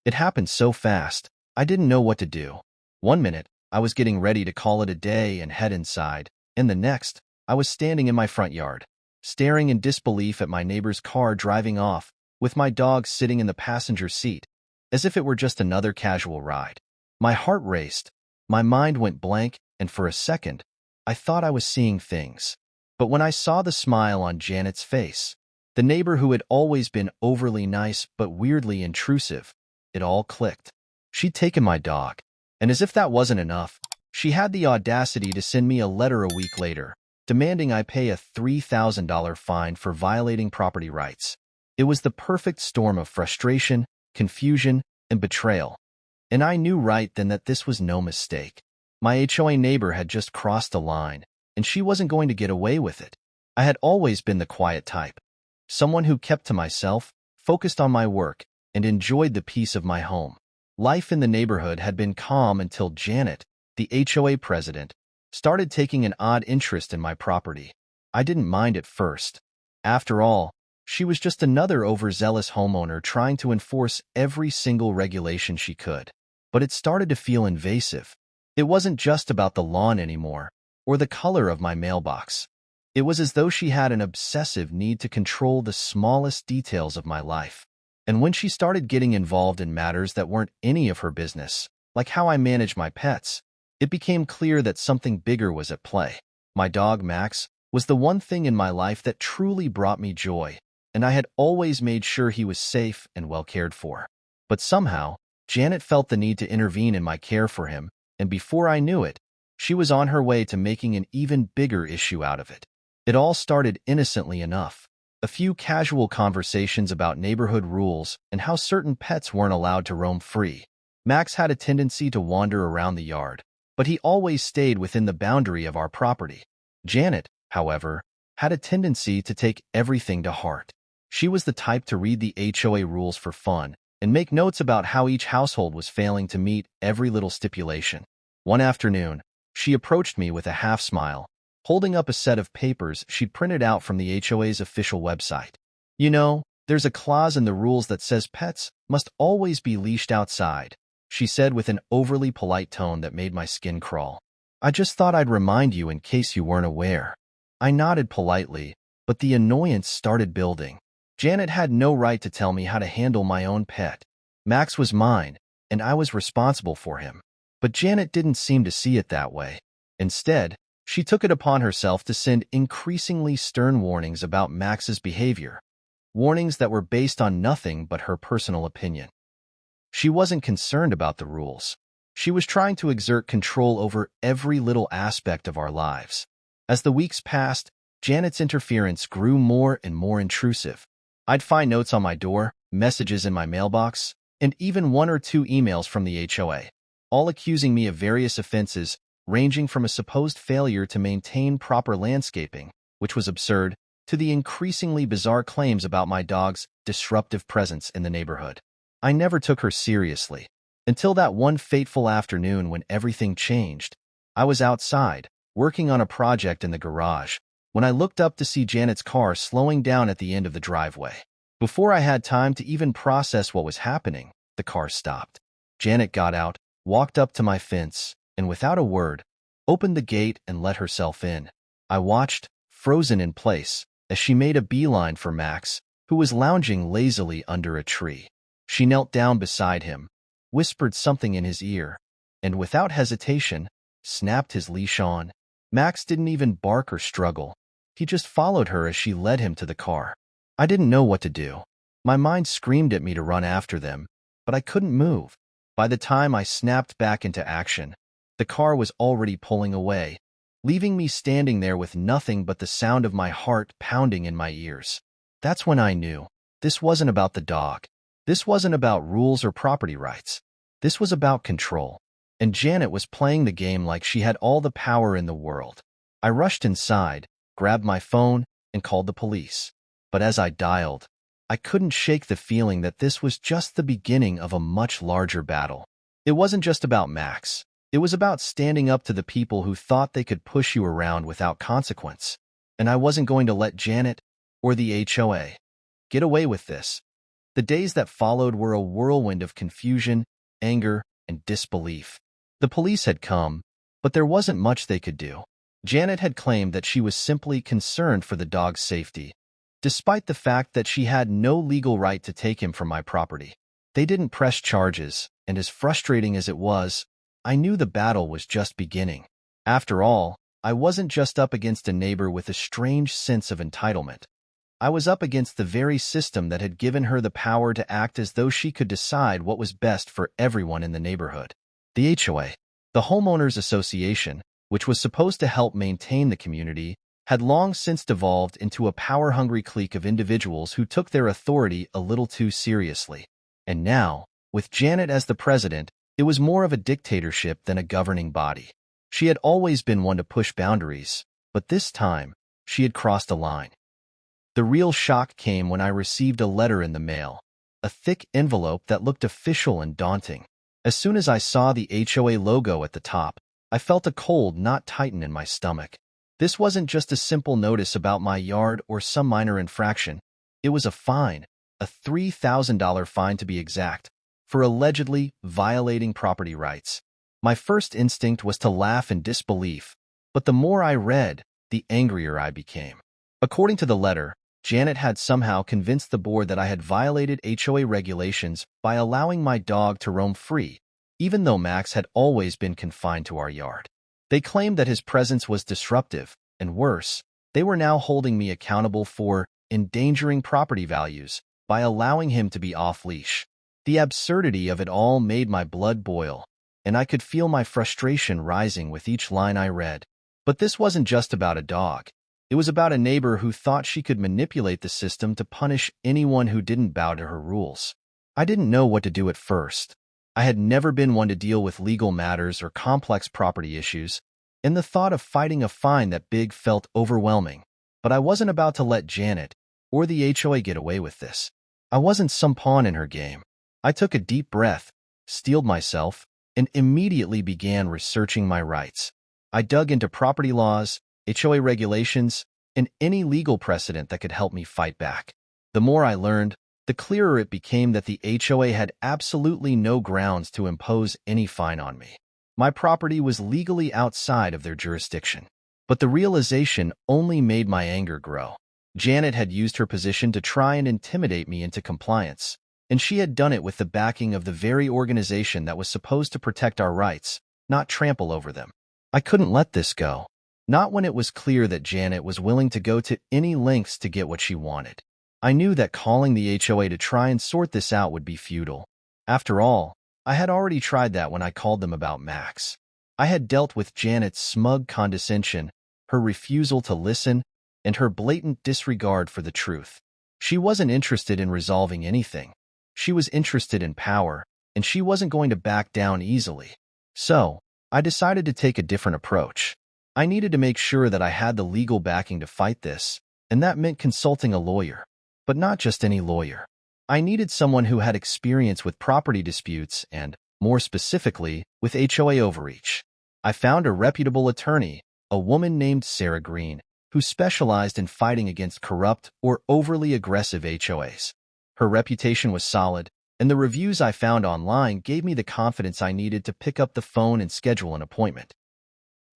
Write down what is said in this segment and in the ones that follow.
It happened so fast, I didn't know what to do. One minute, I was getting ready to call it a day and head inside, and the next, I was standing in my front yard, staring in disbelief at my neighbor's car driving off, with my dog sitting in the passenger seat, as if it were just another casual ride. My heart raced, my mind went blank, and for a second, I thought I was seeing things. But when I saw the smile on Janet's face, the neighbor who had always been overly nice but weirdly intrusive, it all clicked. She'd taken my dog, and as if that wasn't enough, she had the audacity to send me a letter a week later, demanding I pay a $3,000 fine for violating property rights. It was the perfect storm of frustration, confusion, and betrayal. And I knew right then that this was no mistake. My HOA neighbor had just crossed a line, and she wasn't going to get away with it. I had always been the quiet type, someone who kept to myself, focused on my work, and enjoyed the peace of my home. Life in the neighborhood had been calm until Janet, the HOA president, started taking an odd interest in my property. I didn't mind at first. After all, she was just another overzealous homeowner trying to enforce every single regulation she could. But it started to feel invasive. It wasn't just about the lawn anymore, or the color of my mailbox. It was as though she had an obsessive need to control the smallest details of my life. And when she started getting involved in matters that weren't any of her business, like how I manage my pets, it became clear that something bigger was at play. My dog, Max, was the one thing in my life that truly brought me joy, and I had always made sure he was safe and well cared for. But somehow, Janet felt the need to intervene in my care for him, and before I knew it, she was on her way to making an even bigger issue out of it. It all started innocently enough. A few casual conversations about neighborhood rules and how certain pets weren't allowed to roam free. Max had a tendency to wander around the yard, but he always stayed within the boundary of our property. Janet, however, had a tendency to take everything to heart. She was the type to read the HOA rules for fun and make notes about how each household was failing to meet every little stipulation. One afternoon, she approached me with a half-smile, holding up a set of papers she'd printed out from the HOA's official website. "You know, there's a clause in the rules that says pets must always be leashed outside," she said with an overly polite tone that made my skin crawl. "I just thought I'd remind you in case you weren't aware." I nodded politely, but the annoyance started building. Janet had no right to tell me how to handle my own pet. Max was mine, and I was responsible for him. But Janet didn't seem to see it that way. Instead, she took it upon herself to send increasingly stern warnings about Max's behavior, warnings that were based on nothing but her personal opinion. She wasn't concerned about the rules. She was trying to exert control over every little aspect of our lives. As the weeks passed, Janet's interference grew more and more intrusive. I'd find notes on my door, messages in my mailbox, and even one or two emails from the HOA, all accusing me of various offenses ranging from a supposed failure to maintain proper landscaping, which was absurd, to the increasingly bizarre claims about my dog's disruptive presence in the neighborhood. I never took her seriously, until that one fateful afternoon when everything changed. I was outside, working on a project in the garage, when I looked up to see Janet's car slowing down at the end of the driveway. Before I had time to even process what was happening, the car stopped. Janet got out, walked up to my fence, and without a word, opened the gate and let herself in. I watched, frozen in place, as she made a beeline for Max, who was lounging lazily under a tree. She knelt down beside him, whispered something in his ear, and without hesitation, snapped his leash on. Max didn't even bark or struggle. He just followed her as she led him to the car. I didn't know what to do. My mind screamed at me to run after them, but I couldn't move. By the time I snapped back into action, the car was already pulling away, leaving me standing there with nothing but the sound of my heart pounding in my ears. That's when I knew. This wasn't about the dog. This wasn't about rules or property rights. This was about control. And Janet was playing the game like she had all the power in the world. I rushed inside, grabbed my phone, and called the police. But as I dialed, I couldn't shake the feeling that this was just the beginning of a much larger battle. It wasn't just about Max. It was about standing up to the people who thought they could push you around without consequence. And I wasn't going to let Janet or the HOA get away with this. The days that followed were a whirlwind of confusion, anger, and disbelief. The police had come, but there wasn't much they could do. Janet had claimed that she was simply concerned for the dog's safety, despite the fact that she had no legal right to take him from my property. They didn't press charges, and as frustrating as it was, I knew the battle was just beginning. After all, I wasn't just up against a neighbor with a strange sense of entitlement. I was up against the very system that had given her the power to act as though she could decide what was best for everyone in the neighborhood. The HOA, the Homeowners Association, which was supposed to help maintain the community, had long since devolved into a power-hungry clique of individuals who took their authority a little too seriously. And now, with Janet as the president, it was more of a dictatorship than a governing body. She had always been one to push boundaries, but this time, she had crossed a line. The real shock came when I received a letter in the mail, a thick envelope that looked official and daunting. As soon as I saw the HOA logo at the top, I felt a cold knot tighten in my stomach. This wasn't just a simple notice about my yard or some minor infraction. It was a fine, a $3,000 fine to be exact, for allegedly violating property rights. My first instinct was to laugh in disbelief, but the more I read, the angrier I became. According to the letter, Janet had somehow convinced the board that I had violated HOA regulations by allowing my dog to roam free, even though Max had always been confined to our yard. They claimed that his presence was disruptive, and worse, they were now holding me accountable for endangering property values by allowing him to be off-leash. The absurdity of it all made my blood boil, and I could feel my frustration rising with each line I read. But this wasn't just about a dog. It was about a neighbor who thought she could manipulate the system to punish anyone who didn't bow to her rules. I didn't know what to do at first. I had never been one to deal with legal matters or complex property issues, and the thought of fighting a fine that big felt overwhelming. But I wasn't about to let Janet or the HOA get away with this. I wasn't some pawn in her game. I took a deep breath, steeled myself, and immediately began researching my rights. I dug into property laws, HOA regulations, and any legal precedent that could help me fight back. The more I learned, the clearer it became that the HOA had absolutely no grounds to impose any fine on me. My property was legally outside of their jurisdiction. But the realization only made my anger grow. Janet had used her position to try and intimidate me into compliance, and she had done it with the backing of the very organization that was supposed to protect our rights, not trample over them. I couldn't let this go. Not when it was clear that Janet was willing to go to any lengths to get what she wanted. I knew that calling the HOA to try and sort this out would be futile. After all, I had already tried that when I called them about Max. I had dealt with Janet's smug condescension, her refusal to listen, and her blatant disregard for the truth. She wasn't interested in resolving anything. She was interested in power, and she wasn't going to back down easily. So, I decided to take a different approach. I needed to make sure that I had the legal backing to fight this, and that meant consulting a lawyer. But not just any lawyer. I needed someone who had experience with property disputes and, more specifically, with HOA overreach. I found a reputable attorney, a woman named Sarah Green, who specialized in fighting against corrupt or overly aggressive HOAs. Her reputation was solid, and the reviews I found online gave me the confidence I needed to pick up the phone and schedule an appointment.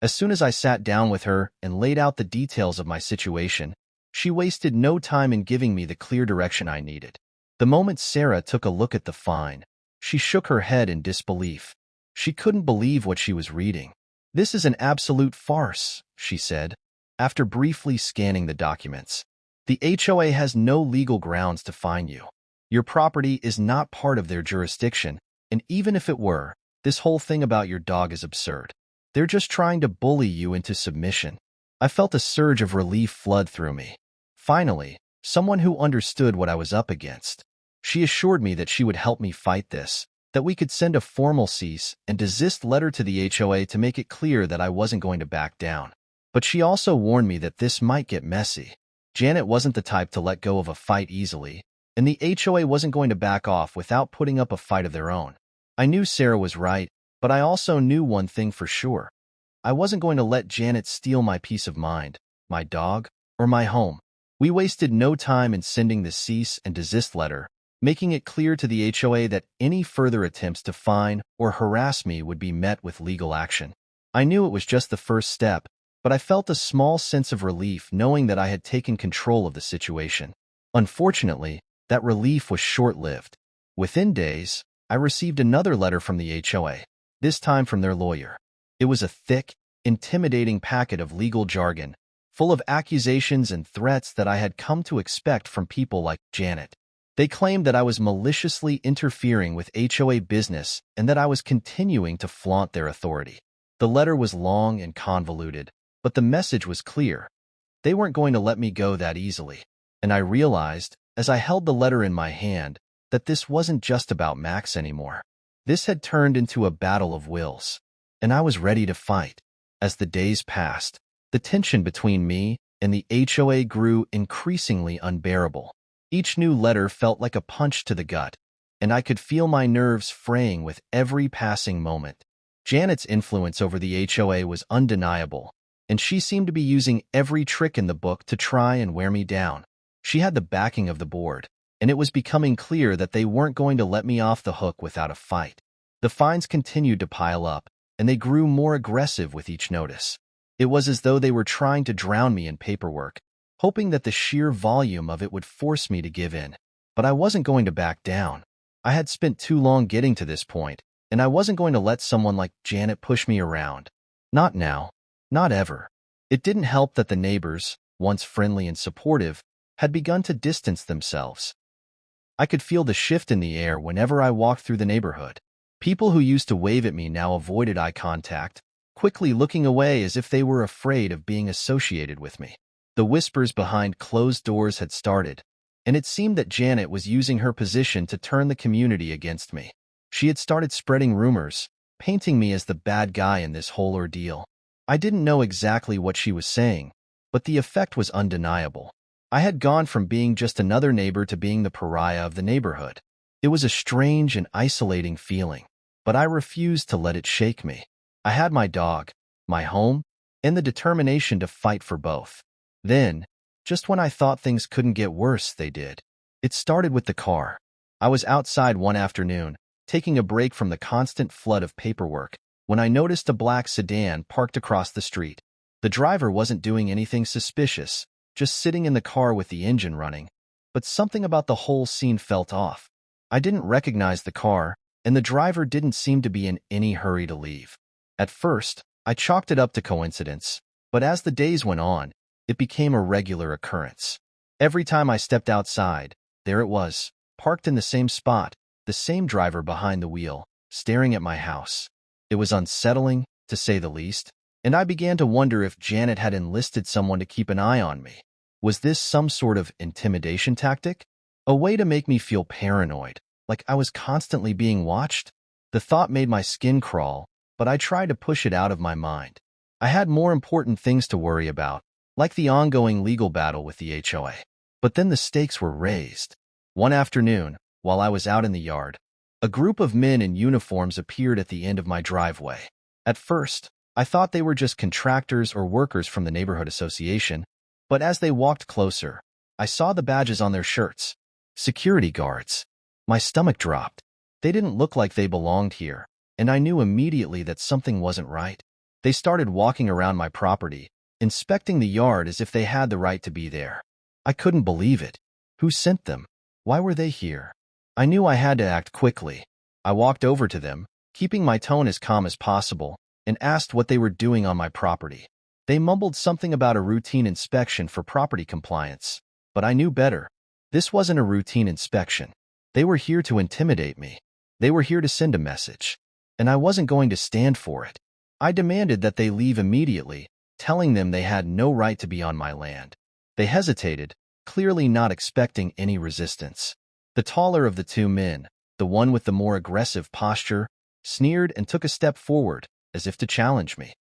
As soon as I sat down with her and laid out the details of my situation, she wasted no time in giving me the clear direction I needed. The moment Sarah took a look at the fine, she shook her head in disbelief. She couldn't believe what she was reading. "This is an absolute farce," she said, after briefly scanning the documents. "The HOA has no legal grounds to fine you. Your property is not part of their jurisdiction, and even if it were, this whole thing about your dog is absurd. They're just trying to bully you into submission." I felt a surge of relief flood through me. Finally, someone who understood what I was up against. She assured me that she would help me fight this, that we could send a formal cease and desist letter to the HOA to make it clear that I wasn't going to back down. But she also warned me that this might get messy. Janet wasn't the type to let go of a fight easily, and the HOA wasn't going to back off without putting up a fight of their own. I knew Sarah was right, but I also knew one thing for sure. I wasn't going to let Janet steal my peace of mind, my dog, or my home. We wasted no time in sending the cease and desist letter, making it clear to the HOA that any further attempts to fine or harass me would be met with legal action. I knew it was just the first step, but I felt a small sense of relief knowing that I had taken control of the situation. Unfortunately, that relief was short-lived. Within days, I received another letter from the HOA, this time from their lawyer. It was a thick, intimidating packet of legal jargon, full of accusations and threats that I had come to expect from people like Janet. They claimed that I was maliciously interfering with HOA business and that I was continuing to flaunt their authority. The letter was long and convoluted, but the message was clear. They weren't going to let me go that easily. And I realized, as I held the letter in my hand, that this wasn't just about Max anymore. This had turned into a battle of wills, and I was ready to fight. As the days passed, the tension between me and the HOA grew increasingly unbearable. Each new letter felt like a punch to the gut, and I could feel my nerves fraying with every passing moment. Janet's influence over the HOA was undeniable, and she seemed to be using every trick in the book to try and wear me down. She had the backing of the board, and it was becoming clear that they weren't going to let me off the hook without a fight. The fines continued to pile up, and they grew more aggressive with each notice. It was as though they were trying to drown me in paperwork, hoping that the sheer volume of it would force me to give in. But I wasn't going to back down. I had spent too long getting to this point, and I wasn't going to let someone like Janet push me around. Not now. Not ever. It didn't help that the neighbors, once friendly and supportive, had begun to distance themselves. I could feel the shift in the air whenever I walked through the neighborhood. People who used to wave at me now avoided eye contact, quickly looking away as if they were afraid of being associated with me. The whispers behind closed doors had started, and it seemed that Janet was using her position to turn the community against me. She had started spreading rumors, painting me as the bad guy in this whole ordeal. I didn't know exactly what she was saying, but the effect was undeniable. I had gone from being just another neighbor to being the pariah of the neighborhood. It was a strange and isolating feeling, but I refused to let it shake me. I had my dog, my home, and the determination to fight for both. Then, just when I thought things couldn't get worse, they did. It started with the car. I was outside one afternoon, taking a break from the constant flood of paperwork, when I noticed a black sedan parked across the street. The driver wasn't doing anything suspicious, just sitting in the car with the engine running, but something about the whole scene felt off. I didn't recognize the car, and the driver didn't seem to be in any hurry to leave. At first, I chalked it up to coincidence, but as the days went on, it became a regular occurrence. Every time I stepped outside, there it was, parked in the same spot, the same driver behind the wheel, staring at my house. It was unsettling, to say the least, and I began to wonder if Janet had enlisted someone to keep an eye on me. Was this some sort of intimidation tactic? A way to make me feel paranoid, like I was constantly being watched? The thought made my skin crawl, but I tried to push it out of my mind. I had more important things to worry about, like the ongoing legal battle with the HOA. But then the stakes were raised. One afternoon, while I was out in the yard, a group of men in uniforms appeared at the end of my driveway. At first, I thought they were just contractors or workers from the neighborhood association, but as they walked closer, I saw the badges on their shirts. Security guards. My stomach dropped. They didn't look like they belonged here, and I knew immediately that something wasn't right. They started walking around my property, inspecting the yard as if they had the right to be there. I couldn't believe it. Who sent them? Why were they here? I knew I had to act quickly. I walked over to them, keeping my tone as calm as possible, and asked what they were doing on my property. They mumbled something about a routine inspection for property compliance, but I knew better. This wasn't a routine inspection. They were here to intimidate me. They were here to send a message, and I wasn't going to stand for it. I demanded that they leave immediately, telling them they had no right to be on my land. They hesitated, clearly not expecting any resistance. The taller of the two men, the one with the more aggressive posture, sneered and took a step forward, as if to challenge me.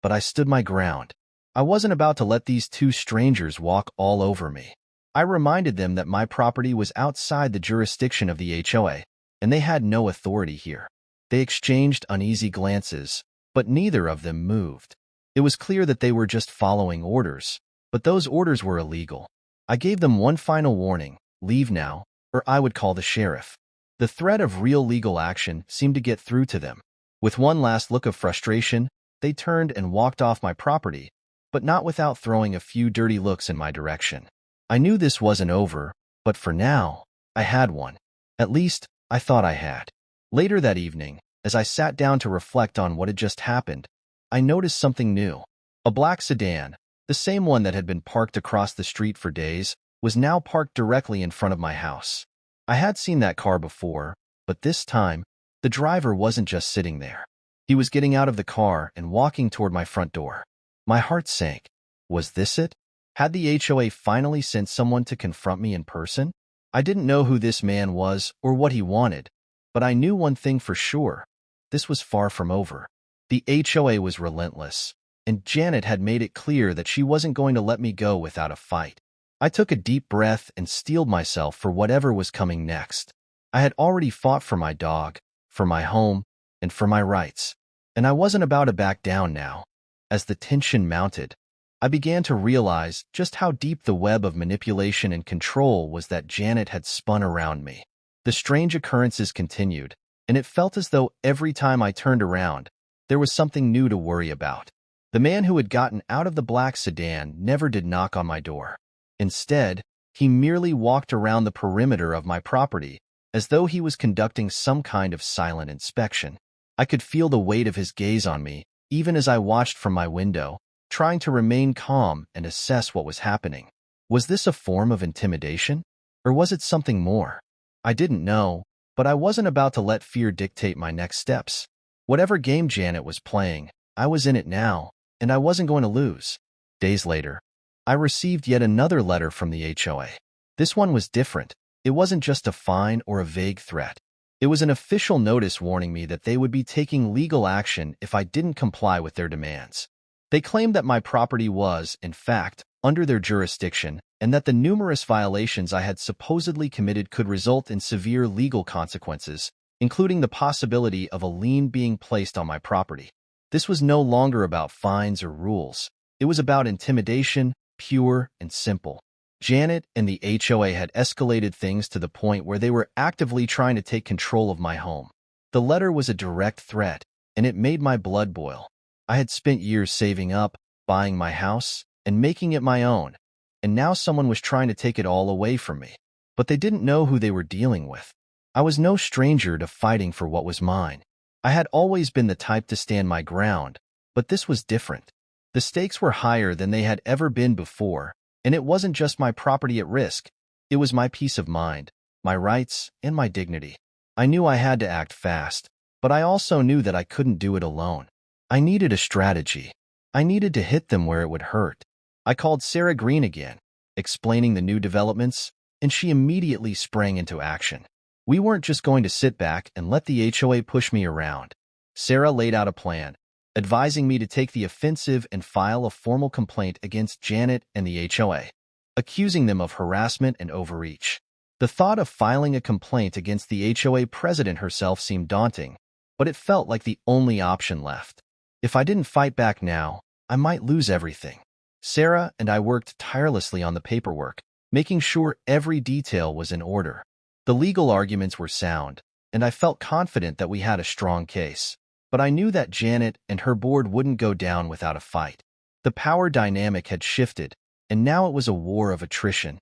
But I stood my ground. I wasn't about to let these two strangers walk all over me. I reminded them that my property was outside the jurisdiction of the HOA, and they had no authority here. They exchanged uneasy glances, but neither of them moved. It was clear that they were just following orders, but those orders were illegal. I gave them one final warning: leave now, or I would call the sheriff. The threat of real legal action seemed to get through to them. With one last look of frustration, they turned and walked off my property, but not without throwing a few dirty looks in my direction. I knew this wasn't over, but for now, I had one. At least, I thought I had. Later that evening, as I sat down to reflect on what had just happened, I noticed something new. A black sedan, the same one that had been parked across the street for days, was now parked directly in front of my house. I had seen that car before, but this time, the driver wasn't just sitting there. He was getting out of the car and walking toward my front door. My heart sank. Was this it? Had the HOA finally sent someone to confront me in person? I didn't know who this man was or what he wanted, but I knew one thing for sure. This was far from over. The HOA was relentless, and Janet had made it clear that she wasn't going to let me go without a fight. I took a deep breath and steeled myself for whatever was coming next. I had already fought for my dog, for my home, and for my rights, and I wasn't about to back down now. As the tension mounted, I began to realize just how deep the web of manipulation and control was that Janet had spun around me. The strange occurrences continued, and it felt as though every time I turned around, there was something new to worry about. The man who had gotten out of the black sedan never did knock on my door. Instead, he merely walked around the perimeter of my property, as though he was conducting some kind of silent inspection. I could feel the weight of his gaze on me, even as I watched from my window, trying to remain calm and assess what was happening. Was this a form of intimidation? Or was it something more? I didn't know, but I wasn't about to let fear dictate my next steps. Whatever game Janet was playing, I was in it now, and I wasn't going to lose. Days later, I received yet another letter from the HOA. This one was different. It wasn't just a fine or a vague threat. It was an official notice warning me that they would be taking legal action if I didn't comply with their demands. They claimed that my property was, in fact, under their jurisdiction, and that the numerous violations I had supposedly committed could result in severe legal consequences, including the possibility of a lien being placed on my property. This was no longer about fines or rules. It was about intimidation, pure and simple. Janet and the HOA had escalated things to the point where they were actively trying to take control of my home. The letter was a direct threat, and it made my blood boil. I had spent years saving up, buying my house, and making it my own, and now someone was trying to take it all away from me. But they didn't know who they were dealing with. I was no stranger to fighting for what was mine. I had always been the type to stand my ground, but this was different. The stakes were higher than they had ever been before, and it wasn't just my property at risk. It was my peace of mind, my rights, and my dignity. I knew I had to act fast, but I also knew that I couldn't do it alone. I needed a strategy. I needed to hit them where it would hurt. I called Sarah Green again, explaining the new developments, and she immediately sprang into action. We weren't just going to sit back and let the HOA push me around. Sarah laid out a plan, advising me to take the offensive and file a formal complaint against Janet and the HOA, accusing them of harassment and overreach. The thought of filing a complaint against the HOA president herself seemed daunting, but it felt like the only option left. If I didn't fight back now, I might lose everything. Sarah and I worked tirelessly on the paperwork, making sure every detail was in order. The legal arguments were sound, and I felt confident that we had a strong case. But I knew that Janet and her board wouldn't go down without a fight. The power dynamic had shifted, and now it was a war of attrition.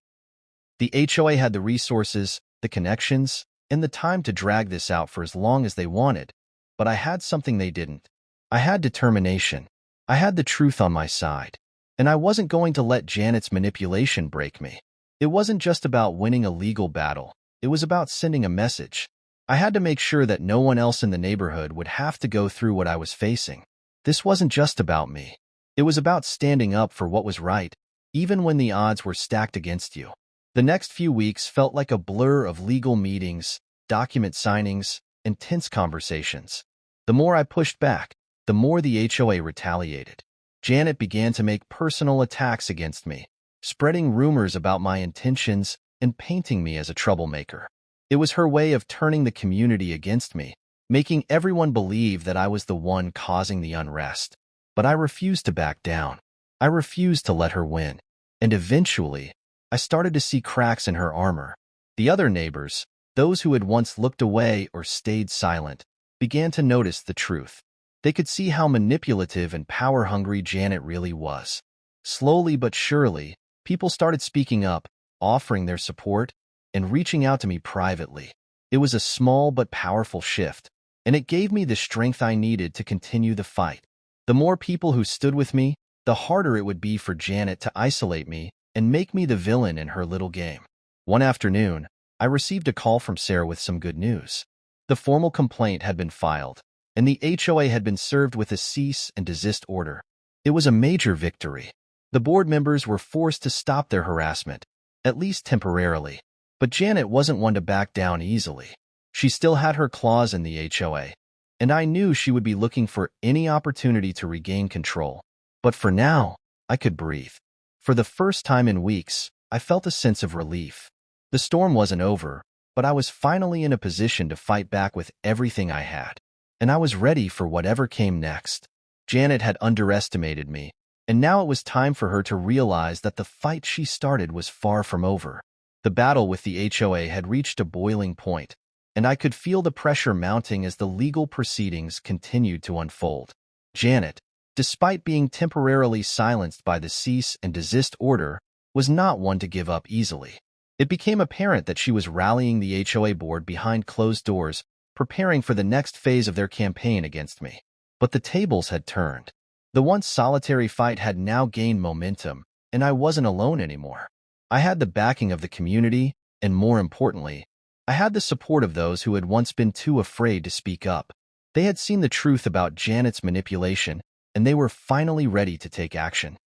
The HOA had the resources, the connections, and the time to drag this out for as long as they wanted, but I had something they didn't. I had determination. I had the truth on my side, and I wasn't going to let Janet's manipulation break me. It wasn't just about winning a legal battle. It was about sending a message. I had to make sure that no one else in the neighborhood would have to go through what I was facing. This wasn't just about me. It was about standing up for what was right, even when the odds were stacked against you. The next few weeks felt like a blur of legal meetings, document signings, and tense conversations. The more I pushed back, the more the HOA retaliated. Janet began to make personal attacks against me, spreading rumors about my intentions and painting me as a troublemaker. It was her way of turning the community against me, making everyone believe that I was the one causing the unrest. But I refused to back down. I refused to let her win. And eventually, I started to see cracks in her armor. The other neighbors, those who had once looked away or stayed silent, began to notice the truth. They could see how manipulative and power-hungry Janet really was. Slowly but surely, people started speaking up, offering their support, and reaching out to me privately. It was a small but powerful shift, and it gave me the strength I needed to continue the fight. The more people who stood with me, the harder it would be for Janet to isolate me and make me the villain in her little game. One afternoon, I received a call from Sarah with some good news. The formal complaint had been filed, and the HOA had been served with a cease and desist order. It was a major victory. The board members were forced to stop their harassment, at least temporarily. But Janet wasn't one to back down easily. She still had her claws in the HOA, and I knew she would be looking for any opportunity to regain control. But for now, I could breathe. For the first time in weeks, I felt a sense of relief. The storm wasn't over, but I was finally in a position to fight back with everything I had, and I was ready for whatever came next. Janet had underestimated me, and now it was time for her to realize that the fight she started was far from over. The battle with the HOA had reached a boiling point, and I could feel the pressure mounting as the legal proceedings continued to unfold. Janet, despite being temporarily silenced by the cease and desist order, was not one to give up easily. It became apparent that she was rallying the HOA board behind closed doors, preparing for the next phase of their campaign against me. But the tables had turned. The once solitary fight had now gained momentum, and I wasn't alone anymore. I had the backing of the community, and more importantly, I had the support of those who had once been too afraid to speak up. They had seen the truth about Janet's manipulation, and they were finally ready to take action.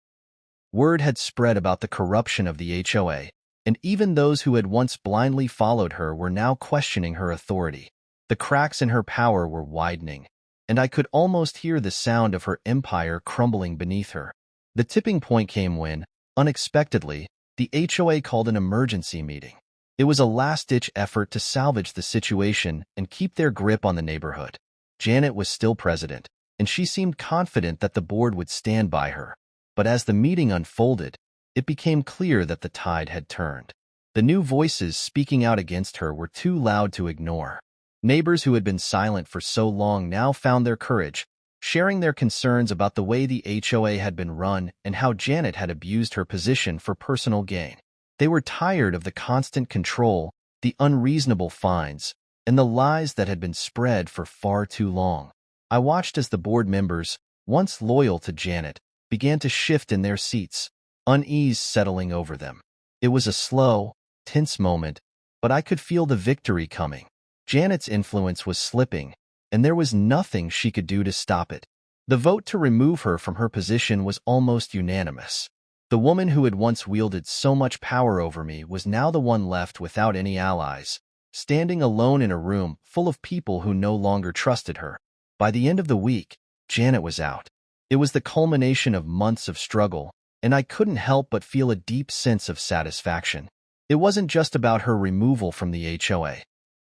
Word had spread about the corruption of the HOA, and even those who had once blindly followed her were now questioning her authority. The cracks in her power were widening, and I could almost hear the sound of her empire crumbling beneath her. The tipping point came when, unexpectedly, the HOA called an emergency meeting. It was a last-ditch effort to salvage the situation and keep their grip on the neighborhood. Janet was still president, and she seemed confident that the board would stand by her. But as the meeting unfolded, it became clear that the tide had turned. The new voices speaking out against her were too loud to ignore. Neighbors who had been silent for so long now found their courage, sharing their concerns about the way the HOA had been run and how Janet had abused her position for personal gain. They were tired of the constant control, the unreasonable fines, and the lies that had been spread for far too long. I watched as the board members, once loyal to Janet, began to shift in their seats, unease settling over them. It was a slow, tense moment, but I could feel the victory coming. Janet's influence was slipping, and there was nothing she could do to stop it. The vote to remove her from her position was almost unanimous. The woman who had once wielded so much power over me was now the one left without any allies, standing alone in a room full of people who no longer trusted her. By the end of the week, Janet was out. It was the culmination of months of struggle, and I couldn't help but feel a deep sense of satisfaction. It wasn't just about her removal from the HOA.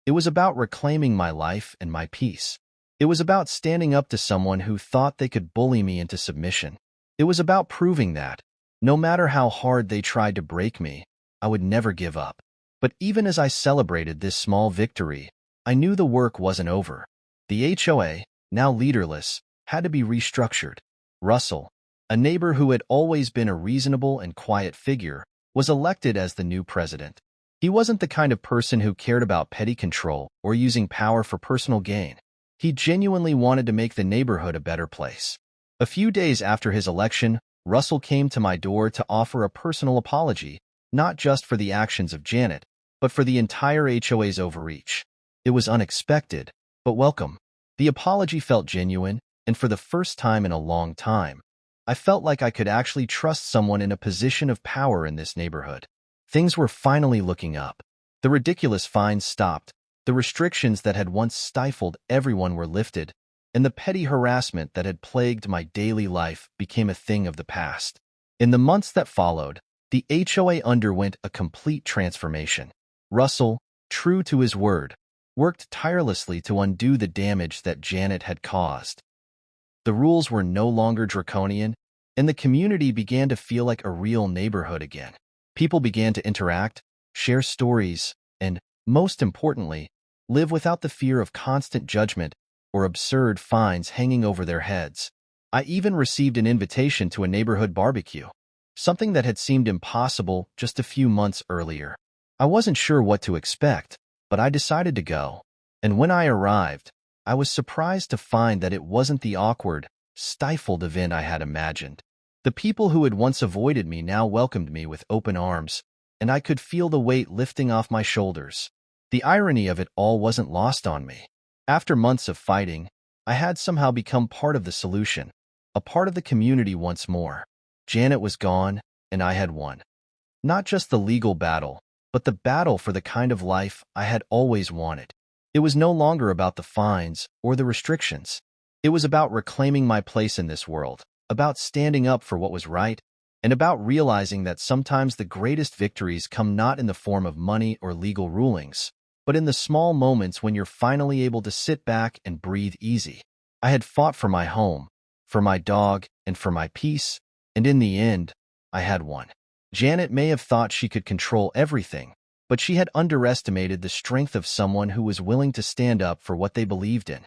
It was about reclaiming my life and my peace. It was about standing up to someone who thought they could bully me into submission. It was about proving that, no matter how hard they tried to break me, I would never give up. But even as I celebrated this small victory, I knew the work wasn't over. The HOA, now leaderless, had to be restructured. Russell, a neighbor who had always been a reasonable and quiet figure, was elected as the new president. He wasn't the kind of person who cared about petty control or using power for personal gain. He genuinely wanted to make the neighborhood a better place. A few days after his election, Russell came to my door to offer a personal apology, not just for the actions of Janet, but for the entire HOA's overreach. It was unexpected, but welcome. The apology felt genuine, and for the first time in a long time, I felt like I could actually trust someone in a position of power in this neighborhood. Things were finally looking up. The ridiculous fines stopped, the restrictions that had once stifled everyone were lifted, and the petty harassment that had plagued my daily life became a thing of the past. In the months that followed, the HOA underwent a complete transformation. Russell, true to his word, worked tirelessly to undo the damage that Janet had caused. The rules were no longer draconian, and the community began to feel like a real neighborhood again. People began to interact, share stories, and, most importantly, live without the fear of constant judgment or absurd fines hanging over their heads. I even received an invitation to a neighborhood barbecue, something that had seemed impossible just a few months earlier. I wasn't sure what to expect, but I decided to go. And when I arrived, I was surprised to find that it wasn't the awkward, stifled event I had imagined. The people who had once avoided me now welcomed me with open arms, and I could feel the weight lifting off my shoulders. The irony of it all wasn't lost on me. After months of fighting, I had somehow become part of the solution, a part of the community once more. Janet was gone, and I had won. Not just the legal battle, but the battle for the kind of life I had always wanted. It was no longer about the fines or the restrictions. It was about reclaiming my place in this world, about standing up for what was right, and about realizing that sometimes the greatest victories come not in the form of money or legal rulings, but in the small moments when you're finally able to sit back and breathe easy. I had fought for my home, for my dog, and for my peace, and in the end, I had won. Janet may have thought she could control everything, but she had underestimated the strength of someone who was willing to stand up for what they believed in.